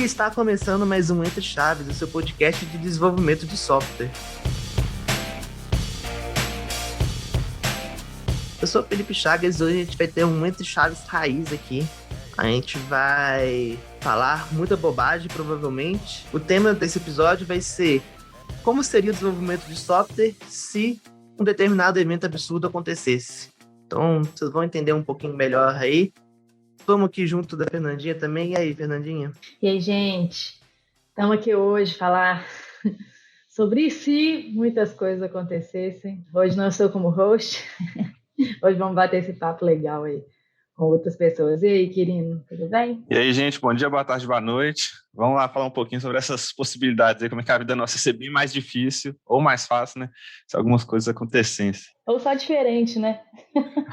está começando mais um Entre Chaves, o seu podcast de desenvolvimento de software. Eu sou o Felipe Chagas e hoje a gente vai ter um Entre Chaves raiz aqui. A gente vai falar muita bobagem, provavelmente. O tema desse episódio vai ser como seria o desenvolvimento de software se um determinado evento absurdo acontecesse. Então, vocês vão entender um pouquinho melhor aí. Vamos aqui junto da Fernandinha também. E aí, Fernandinha? E aí, gente? Estamos aqui hoje falar sobre se muitas coisas acontecessem. Hoje não sou como host. Hoje vamos bater esse papo legal aí com outras pessoas. E aí, Quirino, tudo bem? E aí, gente, bom dia, boa tarde, boa noite. Vamos lá falar um pouquinho sobre essas possibilidades aí, como é que a vida nossa ia ser bem mais difícil ou mais fácil, né? Se algumas coisas acontecessem. Ou só diferente, né?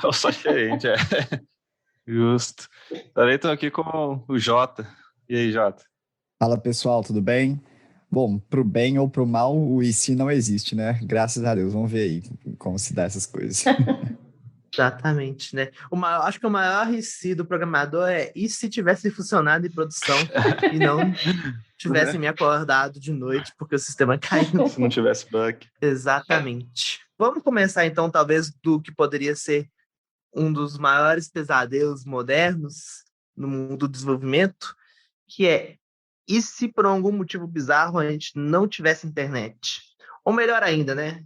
Ou só diferente, é. Justo. Também estou aqui com o Jota. E aí, Jota? Fala, pessoal, tudo bem? Bom, pro bem ou pro mal, o e se não existe, né? Graças a Deus, vamos ver aí como se dá essas coisas. Exatamente, né? Acho que o maior e se do programador é e se tivesse funcionado em produção e não tivesse me acordado de noite porque o sistema caiu. Se não tivesse bug. Exatamente. Vamos começar então, talvez, do que poderia ser um dos maiores pesadelos modernos no mundo do desenvolvimento, que é, e se por algum motivo bizarro a gente não tivesse internet? Ou melhor ainda, né?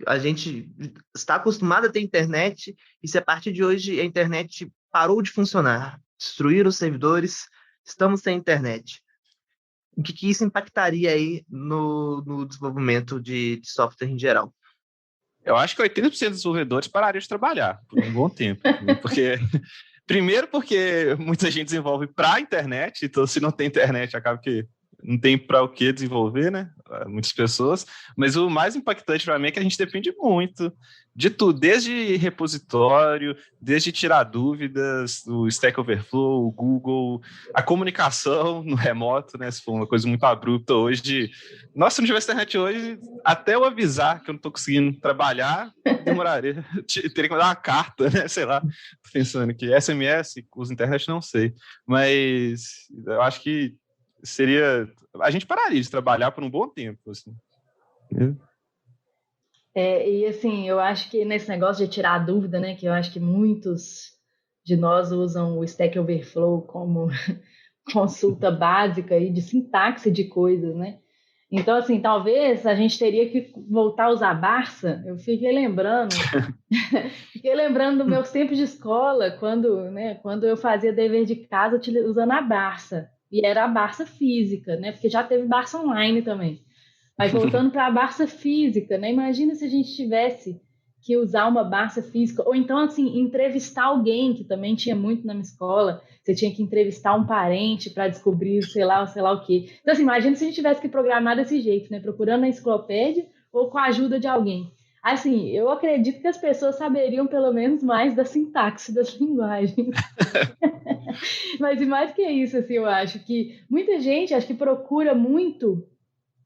A gente está acostumado a ter internet e se a partir de hoje a internet parou de funcionar, destruíram os servidores, estamos sem internet. O que isso impactaria aí no desenvolvimento de software em geral? Eu acho que 80% dos desenvolvedores parariam de trabalhar por um bom tempo. Primeiro porque muita gente desenvolve para a internet, então se não tem internet acaba que não tem para o que desenvolver, né? Muitas pessoas. Mas o mais impactante para mim é que a gente depende muito de tudo, desde repositório, desde tirar dúvidas, o Stack Overflow, o Google, a comunicação no remoto, né? Se for uma coisa muito abrupta hoje, nossa, se não tivesse internet hoje, até eu avisar que eu não estou conseguindo trabalhar, demoraria. Teria que mandar uma carta, né? Sei lá. Tô pensando que SMS, usa internet, não sei. Mas eu acho que a gente pararia de trabalhar por um bom tempo, assim. E assim, eu acho que nesse negócio de tirar a dúvida, né, que eu acho que muitos de nós usam o Stack Overflow como consulta básica aí de sintaxe de coisas, né? Então, assim, talvez a gente teria que voltar a usar Barça. Eu fiquei lembrando dos meus tempos de escola, quando eu fazia dever de casa usando a Barça. E era a Barça física, né? Porque já teve Barça online também. Mas voltando para a Barça física, né? Imagina se a gente tivesse que usar uma Barça física, ou então, assim, entrevistar alguém, que também tinha muito na minha escola. Você tinha que entrevistar um parente para descobrir sei lá o quê. Então, assim, imagina se a gente tivesse que programar desse jeito, né? Procurando na enciclopédia ou com a ajuda de alguém. Assim, eu acredito que as pessoas saberiam pelo menos mais da sintaxe das linguagens. Mas e mais que isso, assim, eu acho que muita gente acho que procura muito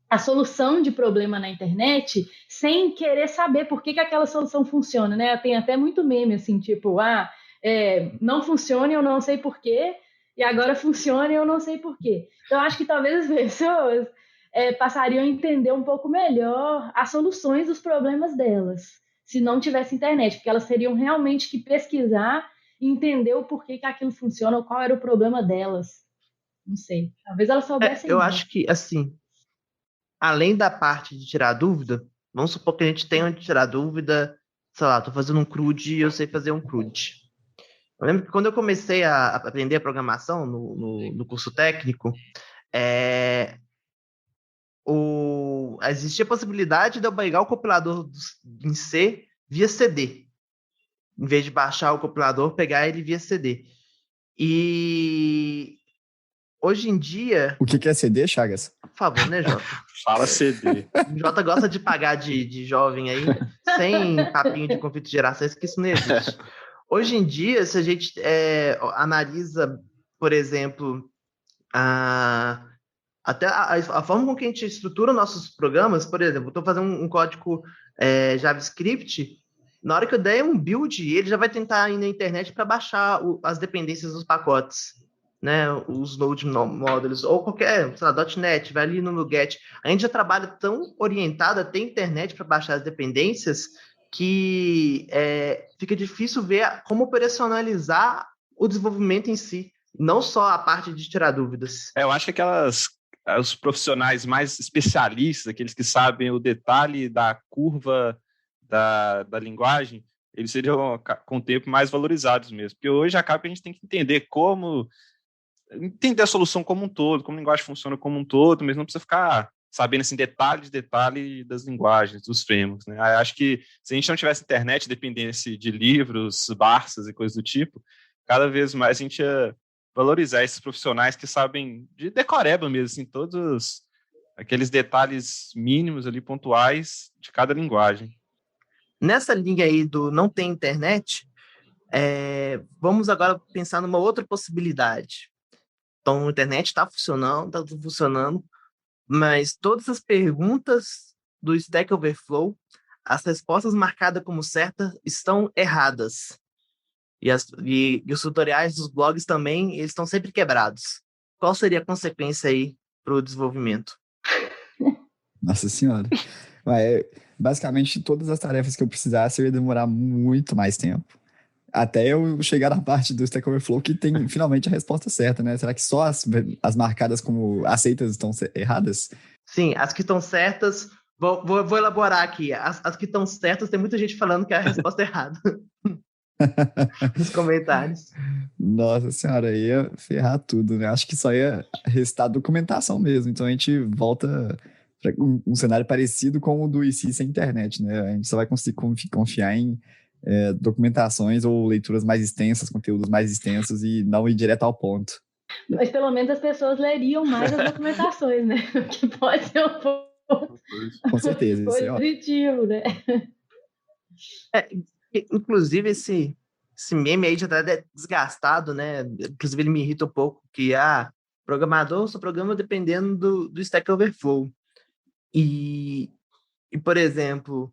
a solução de problema na internet sem querer saber por que aquela solução funciona, né? Tem até muito meme, assim, tipo, não funciona e eu não sei por quê, e agora funciona e eu não sei por quê. Então, acho que talvez as pessoas passariam a entender um pouco melhor as soluções dos problemas delas, se não tivesse internet, porque elas teriam realmente que pesquisar e entender o porquê que aquilo funciona ou qual era o problema delas. Não sei. Talvez elas soubessem Eu mais. acho que, assim, além da parte de tirar dúvida, vamos supor que a gente tenha de tirar dúvida, sei lá, tô fazendo um CRUD e eu sei fazer um CRUD. Eu lembro que quando eu comecei a aprender a programação no curso técnico, existia a possibilidade de eu pegar o compilador em C via CD. Em vez de baixar o compilador, pegar ele via CD. E hoje em dia... O que é CD, Chagas? Por favor, né, Jota? Fala CD. O Jota gosta de pagar de jovem aí, sem papinho de conflito de gerações, que isso não existe. Hoje em dia, se a gente analisa, por exemplo, até a forma com que a gente estrutura nossos programas, por exemplo, eu estou fazendo um código JavaScript, na hora que eu der um build, ele já vai tentar ir na internet para baixar as dependências dos pacotes. né, os Node Modules, ou qualquer, sei lá, .NET, vai ali no NuGet, a gente já trabalha tão orientado a ter internet para baixar as dependências que fica difícil ver como operacionalizar o desenvolvimento em si, não só a parte de tirar dúvidas. Eu acho que os profissionais mais especialistas, aqueles que sabem o detalhe da curva da linguagem, eles seriam, com o tempo, mais valorizados mesmo. Porque hoje acaba que a gente tem que entender a solução como um todo, como a linguagem funciona como um todo, mas não precisa ficar sabendo assim, detalhe das linguagens, dos frameworks. Né? Eu acho que se a gente não tivesse internet, dependesse de livros, Barsas e coisas do tipo, cada vez mais a gente ia valorizar esses profissionais que sabem de decoreba mesmo, assim, todos aqueles detalhes mínimos ali, pontuais de cada linguagem. Nessa linha aí do não ter internet, vamos agora pensar numa outra possibilidade. Então, a internet está tudo funcionando, mas todas as perguntas do Stack Overflow, as respostas marcadas como certas estão erradas. E os tutoriais dos blogs também, eles estão sempre quebrados. Qual seria a consequência aí para o desenvolvimento? Nossa Senhora. Basicamente, todas as tarefas que eu precisasse, eu ia demorar muito mais tempo. Até eu chegar na parte do Stack Overflow que tem finalmente a resposta certa, né? Será que só as marcadas como aceitas estão erradas? Sim, as que estão certas... Vou elaborar aqui. As que estão certas, tem muita gente falando que é a resposta errada. Nos comentários. Nossa Senhora, ia ferrar tudo, né? Acho que só ia restar documentação mesmo. Então a gente volta para um cenário parecido com o do IC sem internet, né? A gente só vai conseguir confiar em documentações ou leituras mais extensas, conteúdos mais extensos e não ir direto ao ponto. Mas pelo menos as pessoas leriam mais as documentações, né? Que pode ser um ponto com certeza, isso positivo, né? Inclusive, esse meme aí já tá desgastado, né? Inclusive, ele me irrita um pouco, que programador só programa dependendo do Stack Overflow. E, por exemplo,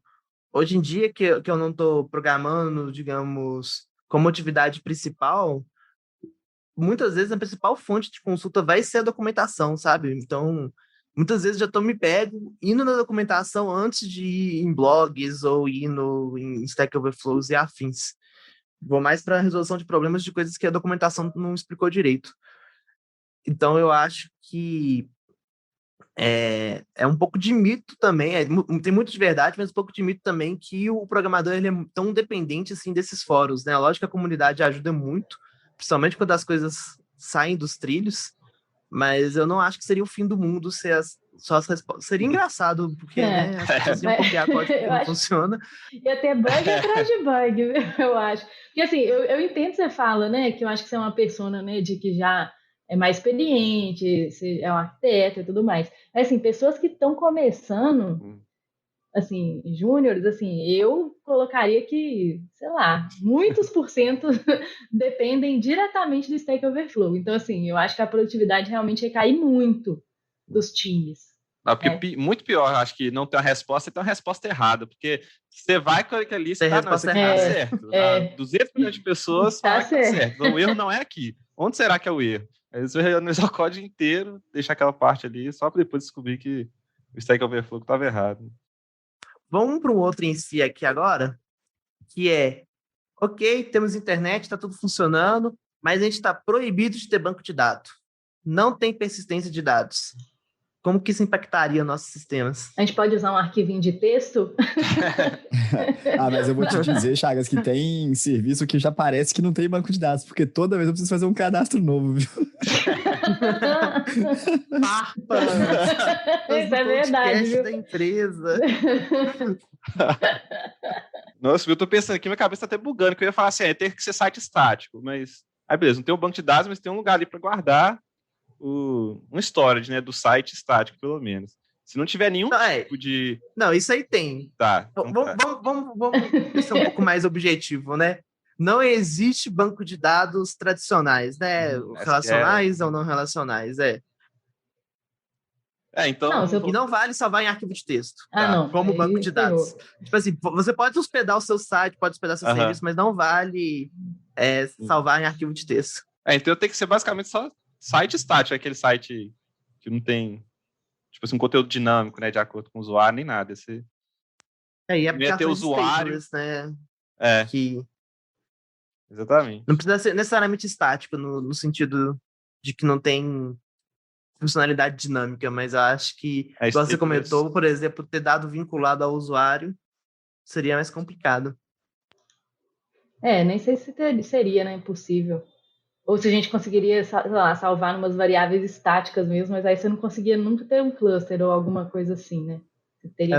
hoje em dia que eu não estou programando, digamos, como atividade principal, muitas vezes a principal fonte de consulta vai ser a documentação, sabe? Então, muitas vezes já me pego indo na documentação antes de ir em blogs ou indo em Stack Overflows e afins. Vou mais para a resolução de problemas de coisas que a documentação não explicou direito. Então, eu acho que é um pouco de mito também, tem muito de verdade, mas um pouco de mito também que o programador ele é tão dependente assim, desses fóruns, né? Lógico que a comunidade ajuda muito, principalmente quando as coisas saem dos trilhos, mas eu não acho que seria o fim do mundo ser só as respostas. Seria engraçado, porque né, as pessoas iam copiar código que não funciona. Ia ter bug atrás de bug, eu acho. Porque assim, eu entendo que você fala, né, que eu acho que você é uma persona, né, de que já é mais experiente, você é um arquiteto e tudo mais. Mas assim, pessoas que estão começando, assim, júniores, assim, eu colocaria que, sei lá, muitos % dependem diretamente do Stack Overflow. Então, assim, eu acho que a produtividade realmente recai muito dos times. Não, porque muito pior, acho que não tem uma resposta, tem uma resposta errada, porque você vai com aquela lista, isso aqui tá certo. 200 milhões de pessoas falam que tá certo. Então, o erro não é aqui. Onde será que é o erro? Aí você vai analisar o código inteiro, deixar aquela parte ali, só para depois descobrir que o Stack Overflow estava errado. Vamos para um outro em si aqui agora, que ok, temos internet, está tudo funcionando, mas a gente está proibido de ter banco de dados. Não tem persistência de dados. Como que isso impactaria nossos sistemas? A gente pode usar um arquivinho de texto? Mas eu vou te dizer, Chagas, que tem serviço que já parece que não tem banco de dados, porque toda vez eu preciso fazer um cadastro novo, viu? Isso é verdade, viu? Da empresa. Nossa, eu tô pensando aqui, minha cabeça tá até bugando, que eu ia falar assim, tem que ser site estático, mas... Aí beleza, não tem um banco de dados, mas tem um lugar ali para guardar um storage, né, do site estático, pelo menos. Se não tiver nenhum tipo de... Não, isso aí tem. Tá. Então vamos ser um pouco mais objetivo, né? Não existe banco de dados tradicionais, né? Relacionais ou não relacionais, então... E não vale salvar em arquivo de texto. Não. Como banco de dados. Tipo assim, você pode hospedar o seu site, pode hospedar seu serviço, mas não vale salvar em arquivo de texto. Então tem que ser basicamente só site estático, aquele site que não tem, tipo assim, um conteúdo dinâmico, né, de acordo com o usuário, nem nada. Você E ia ter aplicações usuário. stateless, né? Que... Exatamente. Não precisa ser necessariamente estático, no sentido de que não tem funcionalidade dinâmica, mas eu acho que, igual você comentou, por exemplo, ter dado vinculado ao usuário seria mais complicado. Nem sei se seria, né, possível. Ou se a gente conseguiria, sei lá, salvar umas variáveis estáticas mesmo, mas aí você não conseguia nunca ter um cluster ou alguma coisa assim, né?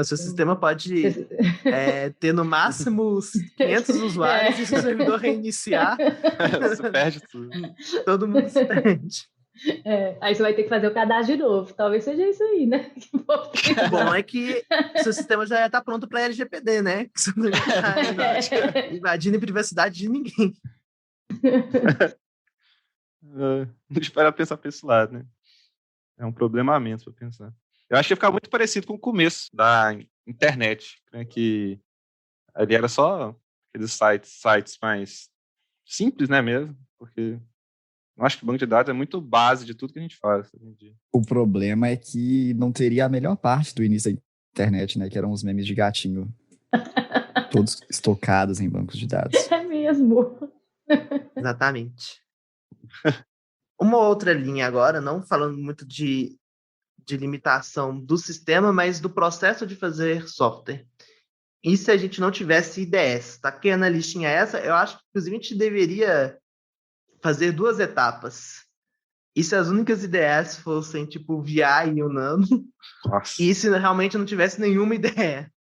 O seu sistema pode ter no máximo 500 usuários e se o servidor reiniciar, você perde tudo. Todo mundo se perde. Aí você vai ter que fazer o cadastro de novo. Talvez seja isso aí, né? O bom é que seu sistema já está pronto para LGPD, né? Que você não está invadindo a privacidade de ninguém. Não espera pensar para esse lado, né? É um problema a menos para pensar. Eu acho que ia ficar muito parecido com o começo da internet, né? Que ali era só aqueles sites mais simples, né, mesmo? Porque eu acho que o banco de dados é muito base de tudo que a gente faz hoje em dia. O problema é que não teria a melhor parte do início da internet, né? Que eram os memes de gatinho. Todos estocados em bancos de dados. É mesmo. Exatamente. Uma outra linha agora, não falando muito de limitação do sistema, mas do processo de fazer software. E se a gente não tivesse IDS? Tá aqui na listinha essa, eu acho que, inclusive, a gente deveria fazer 2 etapas. E se as únicas IDEs fossem, tipo, o VI e o Nano? Nossa. E se realmente não tivesse nenhuma ideia?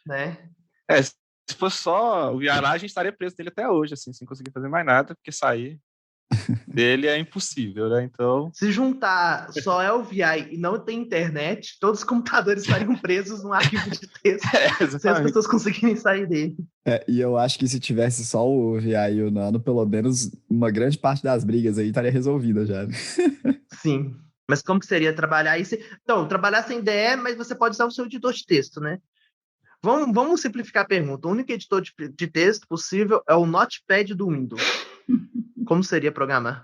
Né? Se fosse só o VI lá, a gente estaria preso dele até hoje, assim, sem conseguir fazer mais nada, porque sair dele é impossível, né? Então... Se juntar só é o VI e não tem internet, todos os computadores estariam presos num arquivo de texto, sem as pessoas conseguirem sair dele. E eu acho que se tivesse só o VI e o Nano, pelo menos uma grande parte das brigas aí estaria resolvida já. Sim. Mas como que seria trabalhar isso? Então, trabalhar sem IDE, mas você pode usar o seu editor de texto, né? Vamos simplificar a pergunta. O único editor de texto possível é o Notepad do Windows. Como seria programar?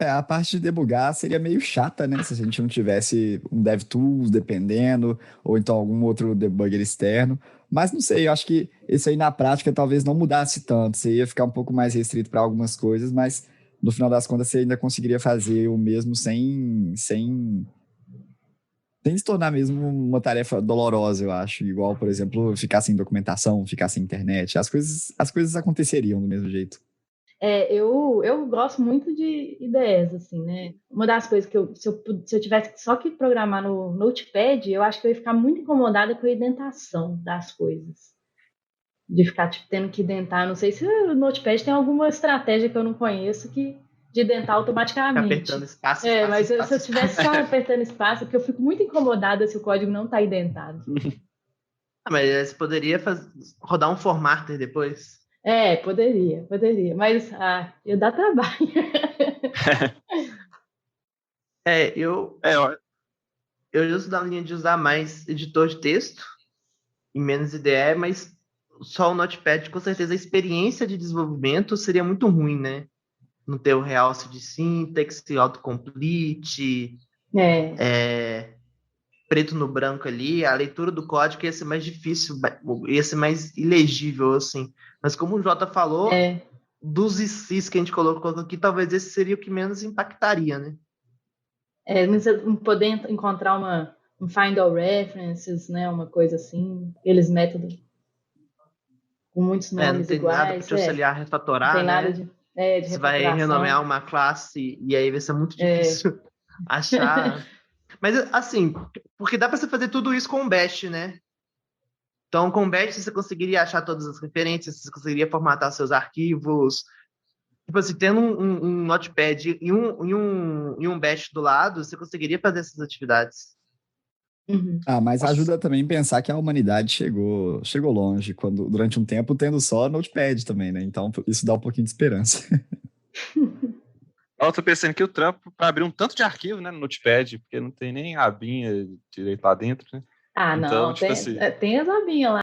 A parte de debugar seria meio chata, né? Se a gente não tivesse um DevTools dependendo, ou então algum outro debugger externo. Mas não sei, eu acho que isso aí na prática talvez não mudasse tanto. Você ia ficar um pouco mais restrito para algumas coisas, mas no final das contas você ainda conseguiria fazer o mesmo sem se tornar mesmo uma tarefa dolorosa, eu acho. Igual, por exemplo, ficar sem documentação, ficar sem internet. As coisas aconteceriam do mesmo jeito. Eu gosto muito de ideias, assim, né? Uma das coisas que se eu tivesse só que programar no Notepad, eu acho que eu ia ficar muito incomodada com a indentação das coisas. De ficar, tipo, tendo que identar. Não sei se o Notepad tem alguma estratégia que eu não conheço de identar automaticamente. Apertando espaço, mas espaço, se eu estivesse só apertando espaço, porque eu fico muito incomodada se o código não está identado. Mas você poderia rodar um formatter depois? Poderia. Mas ia dar trabalho. Eu já sou da linha de usar mais editor de texto e menos IDE, mas só o Notepad, com certeza, a experiência de desenvolvimento seria muito ruim, né? Não ter o realce de sintaxe, autocomplete, preto no branco ali, a leitura do código ia ser mais difícil, ia ser mais ilegível, assim. Mas como o Jota falou, dos ICs que a gente colocou aqui, talvez esse seria o que menos impactaria, né? Poder encontrar um find all references, né? Uma coisa assim, aqueles métodos com muitos nomes não tem iguais. Nada para te auxiliar a refatorar, não tem nada de você vai renomear uma classe e aí vai ser muito difícil achar. Mas assim, porque dá para você fazer tudo isso com o Bash, né? Então, com o Bash você conseguiria achar todas as referências, você conseguiria formatar seus arquivos. Tipo assim, tendo um Notepad e um Bash do lado, você conseguiria fazer essas atividades. Uhum. Mas ajuda também pensar que a humanidade chegou longe, durante um tempo tendo só Notepad também, né? Então isso dá um pouquinho de esperança. Eu tô pensando que o trampo para abrir um tanto de arquivo, né, no Notepad, porque não tem nem abinha direito lá dentro, né? Então, não, tipo tem as abinhas lá.